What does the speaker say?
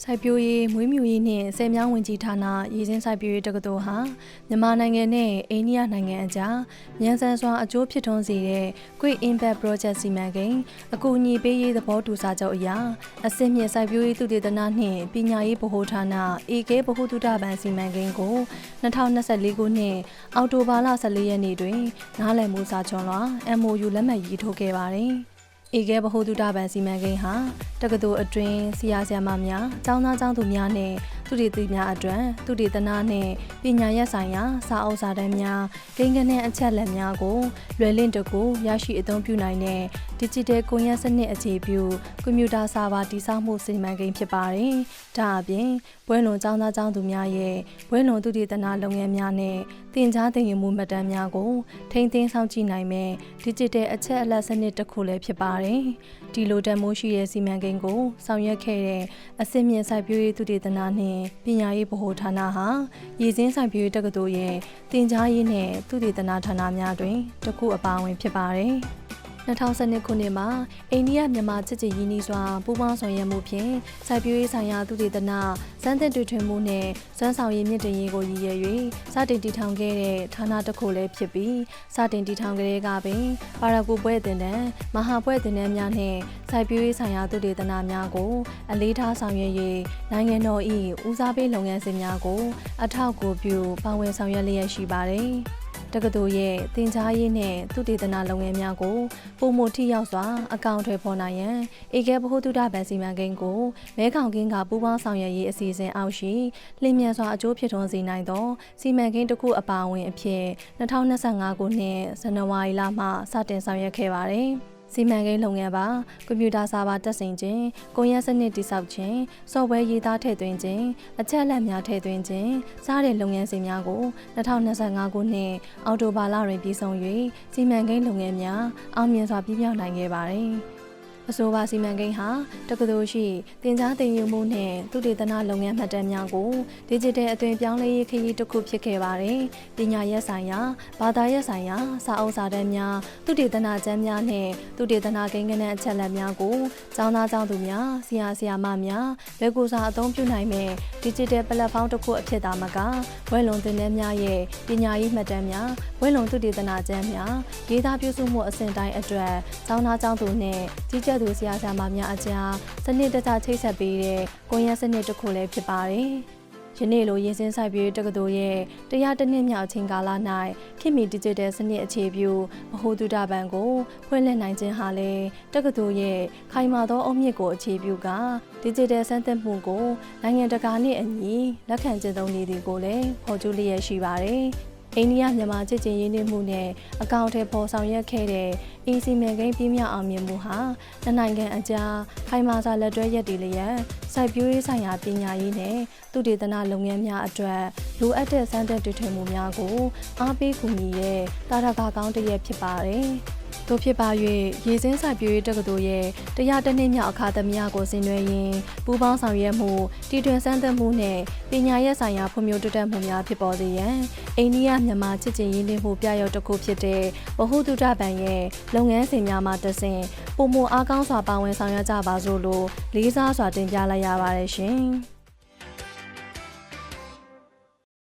စိုက်ပျိုးရေးမွေးမြူရေးနှင့်ဆယ်မြောင်းဝင်ကြီးဌာနရည်စင်းစိုက်ပျိုးရေးတက္ကသိုလ်ဟာမြန်မာနိုင်ငံနဲ့အိန္ဒိယနိုင်ငံအကြားမြန်ဆန်စွာအကျိုးဖြစ်ထွန်းစေတဲ့ Quick Impact Project စီမံကိန်းအကူအညီပေးရေးသဘောတူစာချုပ်အရအဆင့်မြင့်စိုက်ပျိုးရေးသုတေသနနှင့်ပညာရေးဗဟိုဌာန AK ဗဟိုသုတဘဏ်စီမံကိန်းကို2024ခုနှစ်အောက်တိုဘာလ14ရက်နေ့တွင်နားလည်မှုစာချွန်လွှာ MOU လက်မှတ်ရေးထိုးခဲ့ပါတယ်။ဧကဲဗဟိုသုတဘဏ်စီမံကိန်းဟာတက္ကသိုလ်အတွင်းဆရာဆရာမများကျောင်းသားကျောင်းသူများနဲ့သုတေသီများအတွက်သုတေသနနှင့်ပညာရပ်ဆိုင်ရာစာအုပ်စာတမ်းများကိန်းဂဏန်းအချက်အလက်များကိုလွယ်လင့်တကူရရှိအသုံးပြုနိုင်တဲ့ Digital ကွန်ရက်စနစ်အခြေပြုကွန်ပျူတာဆာဗာတည်ဆောက်မှုစီမံကိန်းဖြစ်ပါတယ်။ဒါအပြင်ဘွဲလွန်ကျောင်းသားကျောင်းသူများရဲ့ဘွဲလွန်သုတေသနလုပ်ငန်းများနဲ့သင်ကြားသင်ယူမှုမှတ်တမ်းများကိုထိန်းသိမ်းစောင့်ကြည့်နိုင်မဲ့ Digital အချက်အလက်စနစ်တစ်ခုလည်းဖြစ်ပါတယ်။ဒီလိုတန်မိုးရှိတဲ့စီမံကိန်းကိုဆောင်ရွက်ခဲ့တဲ့အဆင့်မြင့်စိုက်ပျိုးရေးသုတေသနနှင့်ပညာရေးဗဟိုဌာနဟာရည်စင်းစိုက်ပျိုးရေးတက္ကသိုလ်ရဲ့သင်ကြားရေးနဲ့သုတေသနဌာနများတွင်တစ်ခုအပါအဝင်ဖြစ်ပါတယ်။2012ခုနှစ်မှာအိန္ဒိယမြန်မာချစ်ကြည်ရင်းနှီးစွာပူးပေါင်းဆောင်ရွက်မှုဖြင့်စိုက်ပျိုးရေးဆိုင်ရာသုတေသနစမ်းသပ်တွေ့ထွင်မှုနဲ့စွမ်းဆောင်ရည်မြင့်တင်ရေးကိုရည်ရွယ်၍စတင်တည်ထောင်ခဲ့တဲ့ဌာနတစ်ခုလည်းဖြစ်ပြီးစတင်တည်ထောင်ကလေးကပင်ပါရဂူပွဲသင်တန်းမဟာပွဲသင်တန်းများနဲ့စိုက်ပျိုးရေးဆိုင်ရာသုတေသနများကိုအလေးထားဆောင်ရွက်၍နိုင်ငံတော်၏ဦးစားပေးလုပ်ငန်းစဉ်များကိုအထောက်အကူပြုပါဝင်ဆောင်ရွက်လျက်ရှိပါတယ်။တက္ကသိုလ်ရဲ့သင်ကြားရေးနဲ့သုတေသနလုပ်ငန်းများကိုပုံမထိရောက်စွာအကောင့်ထွေဖော်နိုင်ရန်ဧကဲဗဟိုသုတဘဏ်စီမံကိန်းကိုမဲခေါင်ကင်းကပူးပေါင်းဆောင်ရွက်ရေးအစီအစဉ်အောက်ရှိလျင်မြန်စွာအကျိုးဖြစ်ထွန်းစေနိုင်သောစီမံကိန်းတစ်ခုအပါအဝင်အဖြစ်2025ခုနှစ်ဇန်နဝါရီလမှစတင်ဆောင်ရွက်ခဲ့ပါတယ်။စီမံကိန်းလုပ်ငန်းပါကွန်ပျူတာဆာဗာတက်ဆင်ခြင်းကွန်ရက်စနစ်တည်ဆောက်ခြင်းဆော့ဖ်ဝဲရေးသားထည့်သွင်းခြင်းအချက်အလက်များထည့်သွင်းခြင်းစတဲ့လုပ်ငန်းစဉ်များကို2025ခုနှစ်အောက်တိုဘာလတွင်ပြီးဆုံး၍စီမံကိန်းလုပ်ငန်းများအောင်မြင်စွာပြီးမြောက်နိုင်ခဲ့ပါတယ်။အဆိုပါစီမံကိန်းဟာတက္ကသိုလ်ရှိသင်ကြားသင်ယူမှုနဲ့သုတေသနလုပ်ငန်းမှတ်တမ်းများကို Digital အသွင်ပြောင်းလဲရေးခရီးတစ်ခုဖြစ်ခဲ့ပါတယ်။ပညာရပ်ဆိုင်ရာဘာသာရပ်ဆိုင်ရာစာအုပ်စာတမ်းများသုတေသနကျမ်းများနဲ့သုတေသနကိန်းဂဏန်းအချက်အလက်များကိုကျောင်းသားကျောင်းသူများဆရာဆရာမများလက်ကိုစာအသုံးပြုနိုင်မဲ့ Digital Platform တစ်ခုအဖြစ်သာမကဘွဲလွန်သင်တန်းများရဲ့ပညာရေးမှတ်တမ်းများဘွဲလွန်သုတေသနကျမ်းများရေးသားပြုစုမှုအဆင့်တိုင်းအတွက်ကျောင်းသားကျောင်းသူနဲ့ကြီးကြပ်သူဆရာဆရာမများအကြားစနစ်တကျချိတ်ဆက်ပေးတဲ့ကွန်ရက်စနစ်တစ်ခုလည်းဖြစ်ပါတယ်။ယနေ့လိုရင်းစင်းစိုက်ပျိုးရေးတက္ကသိုလ်ရဲ့100နှစ်မြောက်ချိန်ကာလ၌ခေတ်မီ Digital စနစ်အခြေပြုဗဟိုသုတဘဏ်ကိုဖွင့်လှစ်နိုင်ခြင်းဟာလည်းတက္ကသိုလ်ရဲ့ခိုင်မာသောအုတ်မြစ်ကိုအခြေပြုက Digital စမ်းသပ်မှုကိုနိုင်ငံတကာနှင့်အညီလက်ခံကျင့်သုံးနေသည်ကိုလည်းဖော်ကျူးလျက်ရှိပါတယ်။အိန္ဒိယမြန်မာချစ်ကြည်ရင်းနှီးမှုနဲ့အကောင့်ထဲပေါ်ဆောင်ရွက်ခဲ့တဲ့စီမံကိန်းပြင်းမြောက်အောင်မြင်မှုဟာနိုင်ငံအကြားခိုင်မာစွာလက်တွဲရပ်တည်လျက်စိုက်ပျိုးရေးဆိုင်ရာပညာရေးနဲ့သုတေသနလုပ်ငန်းများအတွက်လိုအပ်တဲ့စမ်းသပ်တွေ့ထွင်မှုများကိုအားပေးကူညီတဲ့တာရကကောင်းတစ်ရက်ဖြစ်ပါတယ်။တို့ဖြစ်ပါ၍ရည်စင်းစိုက်ပျိုးရေးတက္ကသိုလ်ရဲ့100နှစ်မြောက်အခါသမယကိုဆင်နွှဲရင်းပူးပေါင်းဆောင်ရွက်မှုတည်တွင်စမ်းသပ်မှုနဲ့ပညာရေးဆိုင်ရာဖွံ့ဖြိုးတိုးတက်မှုများဖြစ်ပေါ်စေရန်အိန္ဒိယမြန်မာချစ်ကြည်ရင်းနှီးမှုပြရုပ်တစ်ခုဖြစ်တဲ့ဗဟုသုတဘဏ်ရဲ့လုပ်ငန်းစဉ်များမှတဆင့်ပုံမအားကောင်းစွာပါဝင်ဆောင်ရွက်ကြပါစို့လို့လေးစားစွာတင်ပြလိုက်ရပါတယ်ရှင်။